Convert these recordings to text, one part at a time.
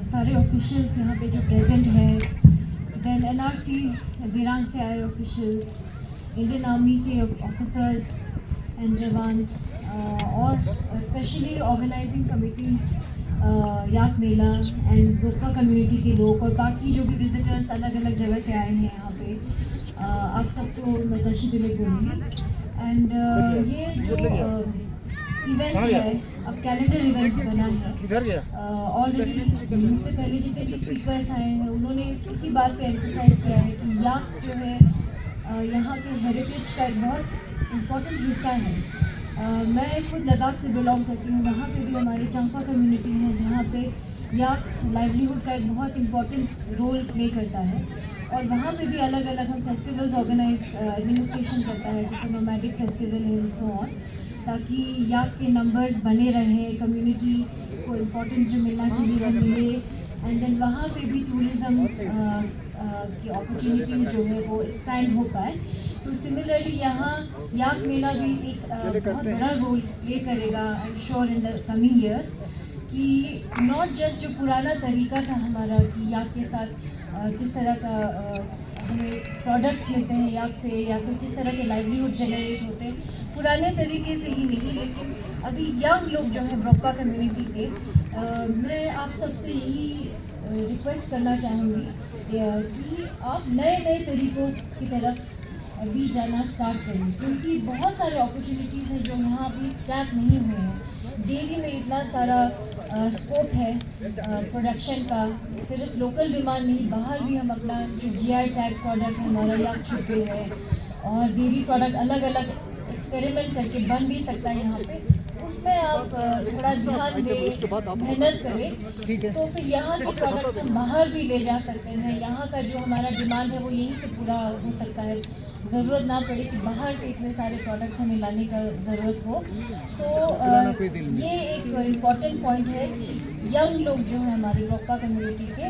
सारे ऑफिशियल्स यहाँ पे जो प्रेजेंट है, देन एनआरसी दिरांग से आए ऑफिशियल्स, इंडियन आर्मी के ऑफिसर्स एंड जवान्स, और specially organising committee yak Mela and Brokpa community के लोग और बाकी जो भी विजिटर्स अलग अलग जगह से आए हैं यहाँ पे, आप सबको मैं तशी दिल बोलूँगी। एंड ये जो इवेंट है अब कैलेंडर इवेंट बना है। ऑलरेडी मुझसे पहले जितने भी स्पीकर्स आए हैं उन्होंने इसी बात पे एम्फसाइज किया है कि याक जो है यहाँ के हेरिटेज का एक बहुत इम्पोर्टेंट हिस्सा है। मैं खुद लद्दाख से बिलोंग करती हूँ, वहाँ पे भी हमारी चंपा कम्युनिटी है जहाँ पे याक लाइवलीहुड का एक बहुत इम्पोर्टेंट रोल प्ले करता है। और वहाँ पे भी अलग अलग हम फेस्टिवल्स ऑर्गेनाइज एडमिनिस्ट्रेशन करता है, जैसे नोमैडिक फेस्टिवल है सो ऑन, ताकि याक के नंबर्स बने रहें, कम्युनिटी को इम्पोर्टेंस जो मिलना चाहिए वो मिले। एंड देन वहाँ पे भी टूरिज़्म की अपॉर्चुनिटीज़ जो है वो एक्सपैंड हो पाए। तो सिमिलरली यहाँ याक मेला भी एक बहुत बड़ा रोल प्ले करेगा I am sure in the coming years, कि नॉट जस्ट जो पुराना तरीका था हमारा कि याक के साथ किस तरह का हमें प्रोडक्ट्स मिलते हैं याक से, या फिर किस तरह के लाइवलीहुड जनरेट होते हैं पुराने तरीके से ही नहीं, लेकिन अभी यंग लोग जो है ब्रोकवा कम्युनिटी के, मैं आप सबसे यही रिक्वेस्ट करना चाहूँगी कि आप नए नए तरीक़ों की तरफ भी जाना स्टार्ट करें, क्योंकि बहुत सारे अपॉर्चुनिटीज़ हैं जो यहाँ अभी टैप नहीं हुए हैं। डेली में इतना सारा स्कोप है प्रोडक्शन का, सिर्फ लोकल डिमांड नहीं, बाहर भी हम अपना जो जीआई टैग प्रोडक्ट है हमारा याक छुपे है, और डेयरी प्रोडक्ट अलग अलग एक्सपेरिमेंट करके बन भी सकता है यहाँ पे, उसमें आप थोड़ा ध्यान दें, मेहनत करें, तो फिर यहाँ के प्रोडक्ट्स हम बाहर भी ले जा सकते हैं। यहाँ का जो हमारा डिमांड है वो यहीं से पूरा हो सकता है, ज़रूरत ना पड़े कि बाहर से इतने सारे प्रोडक्ट्स हमें लाने का ज़रूरत हो। सो ये एक इम्पॉर्टेंट पॉइंट है कि यंग लोग जो है हमारे ब्रोकवा कम्युनिटी के,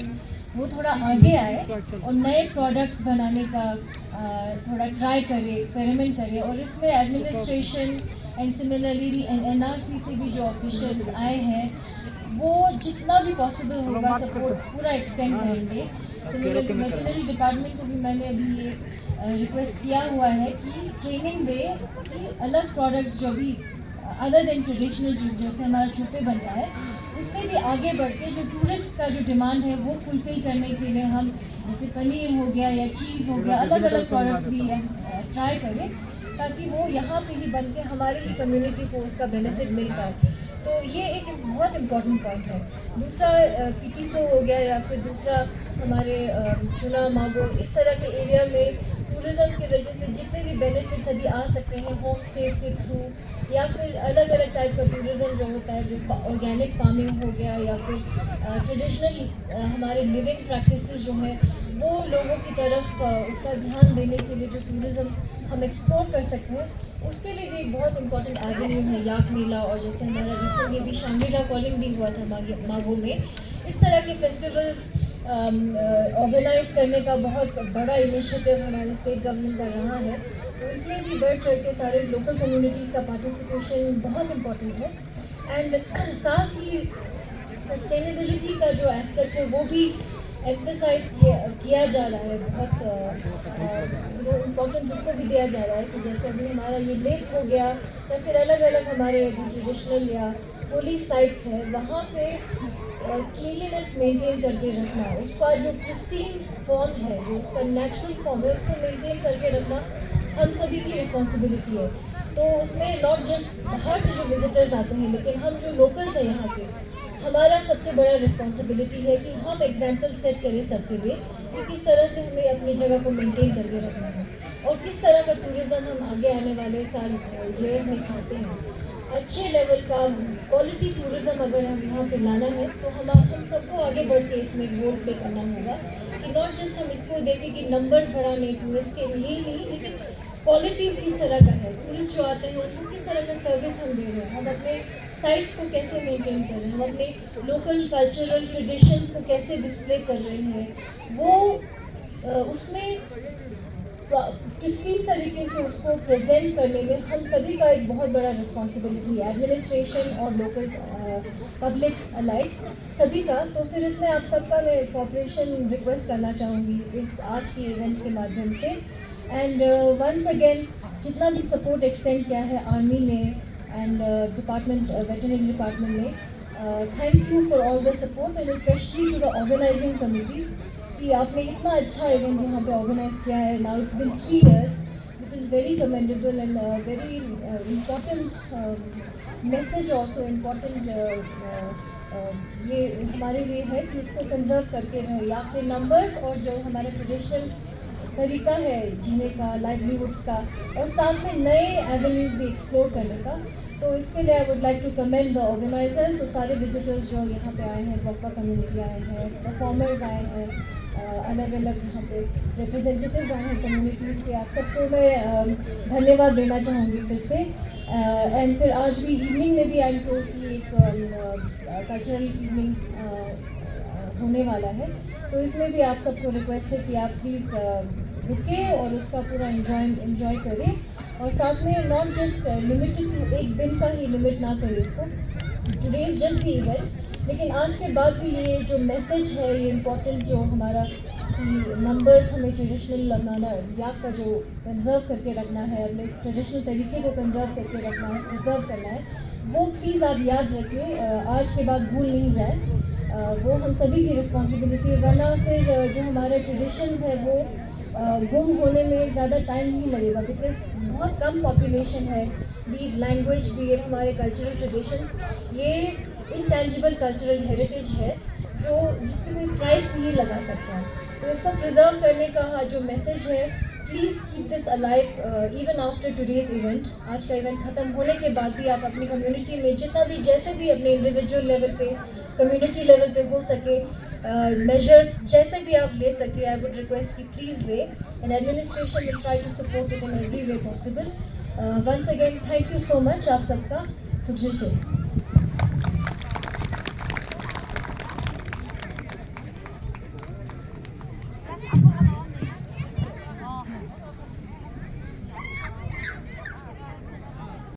वो थोड़ा आगे आए और नए प्रोडक्ट्स बनाने का थोड़ा ट्राई करें, एक्सपेरिमेंट करें। और इसमें एडमिनिस्ट्रेशन एंड सिमिलरली एनआरसी से भी जो ऑफिशियल्स आए हैं वो जितना भी पॉसिबल होगा सपोर्ट पूरा एक्सटेंड करेंगे। सिमिलरली वेटरनरी डिपार्टमेंट को भी मैंने अभी ये रिक्वेस्ट किया हुआ है कि ट्रेनिंग दे कि अलग प्रोडक्ट्स जो भी अदर देन ट्रेडिशनल जैसे हमारा छुपे बनता है, उससे भी आगे बढ़ के जो टूरिस्ट का जो डिमांड है वो फुलफिल करने के लिए हम जैसे पनीर हो गया या चीज़ हो गया, अलग अलग प्रोडक्ट्स भी ट्राई करें, ताकि वो यहाँ पे ही बन के हमारी ही कम्युनिटी को उसका बेनिफिट मिल पाए। तो ये एक बहुत इम्पॉर्टेंट पॉइंट है। दूसरा किटीसो हो गया, या फिर दूसरा हमारे चुना मागो, इस तरह के एरिया में टूरिज़्म की वजह से जितने भी बेनिफिट्स अभी आ सकते हैं होम स्टेज के थ्रू, या फिर अलग अलग टाइप का टूरिज़्म जो होता है, जो ऑर्गेनिक फार्मिंग हो गया, या फिर ट्रेडिशनल हमारे लिविंग प्रैक्टिसेस जो है वो लोगों की तरफ उसका ध्यान देने के लिए जो टूरिज़्म हम एक्सप्लोर कर सकते हैं, उसके लिए भी एक बहुत इंपॉर्टेंट एवेन्यू है याक मेला। और जैसे हमारा रिसेंटली भी शांग्रीला कॉलिंग भी हुआ था मागो में, इस तरह के फेस्टिवल्स ऑर्गेनाइज करने का बहुत बड़ा इनिशिएटिव हमारे स्टेट गवर्नमेंट कर रहा है। तो इसमें भी बढ़ चढ़ के सारे लोकल कम्युनिटीज़ का पार्टिसिपेशन बहुत इम्पॉर्टेंट है। एंड साथ ही सस्टेनेबिलिटी का जो एस्पेक्ट है वो भी एम्फसाइज किया जा रहा है, बहुत इम्पोर्टेंस इसको भी दिया जा रहा है कि जैसे अभी हमारा ये लेक हो गया, या फिर अलग अलग हमारे अभी ट्रेडिशनल या पुलिस साइट्स है, वहाँ पे क्लीनलीनेस मेंटेन करके रखना, उसका जो प्रिस्टीन फॉर्म है, जो उसका नेचुरल फॉर्म है, उसको मेंटेन करके रखना हम सभी की रिस्पॉन्सिबिलिटी है। तो उसमें नॉट जस्ट बाहर से जो विजिटर्स आते हैं, लेकिन हम जो लोकल्स हैं यहाँ के, हमारा सबसे बड़ा रिस्पॉन्सिबिलिटी है कि हम एग्जाम्पल सेट करें सबके लिए कि किस तरह से हमें अपनी जगह को मेंटेन करके रखना है, और किस तरह का टूरिज़्म हम आगे आने वाले साल ईयर्स में चाहते हैं। अच्छे लेवल का क्वालिटी टूरिज़्म अगर हम यहाँ पे लाना है, तो हम सबको आगे बढ़ के इसमें एक रोल प्ले करना होगा, कि नॉट जस्ट हम इसको देखें कि नंबर्स बढ़ाने टूरिस्ट के लिए नहीं, लेकिन क्वालिटी किस तरह का है, टूरिस्ट जो आते हैं उनको किस तरह का सर्विस हम दे रहे हैं, हम अपने साइट्स को कैसे मेंटेन कर रहे हैं, हम अपने लोकल कल्चरल ट्रेडिशंस को कैसे डिस्प्ले कर रहे हैं, वो उसमें प्रिस्टीन तरीके से उसको प्रेजेंट करने में हम सभी का एक बहुत बड़ा रिस्पॉन्सिबिलिटी है, एडमिनिस्ट्रेशन और लोकल पब्लिक अलाइक सभी का। तो फिर इसमें आप सबका मैं कॉपरेशन रिक्वेस्ट करना चाहूँगी इस आज की इवेंट के माध्यम से। एंड वंस अगेन जितना भी सपोर्ट एक्सटेंड किया है आर्मी ने एंड डिपार्टमेंट वेटरनरी डिपार्टमेंट ने, thank you for all the support and specially to the organising committee कि आपने इतना अच्छा इवेंट यहाँ पे ऑर्गेनाइज किया है। Now it's been 3 years which is very commendable and very important message also important ये हमारे लिए है कि इसको कंजर्व करके रहे, या फिर नंबर्स और जो हमारा ट्रेडिशनल तरीका है जीने का, लाइवलीहुड्स का, और साथ में नए एवेन्यूज भी एक्सप्लोर करने का। तो इसके लिए I would like to commend the organisers, तो सारे विजिटर्स जो यहाँ पे आए हैं, ब्रोकपा कम्युनिटी आए हैं, परफॉर्मर्स आए हैं, अलग अलग यहाँ पे रिप्रेजेंटेटिव्स आए हैं कम्युनिटीज़ के, आप सबको मैं धन्यवाद देना चाहूँगी फिर से। एंड फिर आज भी इवनिंग में भी आई एम टोल्ड कि एक कल्चरल इवनिंग होने वाला है, तो इसमें भी आप सबको रिक्वेस्ट है कि आप प्लीज़ रुके और उसका पूरा एंजॉय करें, और साथ में नॉट जस्ट लिमिटेड टू एक दिन का ही लिमिट ना करें इसको, today is just the event, लेकिन आज के बाद भी ये जो मैसेज है, ये इम्पोर्टेंट जो हमारा कि नंबर्स हमें ट्रेडिशनल हमारा याद का जो कंजर्व करके रखना है, अपने ट्रेडिशनल तरीके को कंजर्व करके रखना है, प्रिजर्व करना है, वो प्लीज़ आप याद रखें, आज के बाद भूल नहीं जाए। वो हम सभी की रिस्पॉन्सिबिलिटी है, वरना फिर जो हमारे ट्रेडिशंस है वो गुम होने में ज़्यादा टाइम नहीं लगेगा, बिकॉज बहुत कम पॉपुलेशन है, बी लैंग्वेज बी हमारे कल्चरल ट्रेडिशंस, ये इंटेंजिबल कल्चरल हेरिटेज है जो जिसपे कोई प्राइस नहीं लगा सकता। तो इसको प्रिजर्व करने का जो मैसेज है, please keep this alive even after today's event. आज का इवेंट ख़त्म होने के बाद भी आप अपनी कम्युनिटी में जितना भी, जैसे भी अपने इंडिविजुअल लेवल पे, कम्युनिटी लेवल पे हो सके, मेजर्स जैसे भी आप ले सके, आई वुड रिक्वेस्ट कि प्लीज़ ले, and administration will try to support it in every way possible. Once again thank you so much आप सबका। तुझे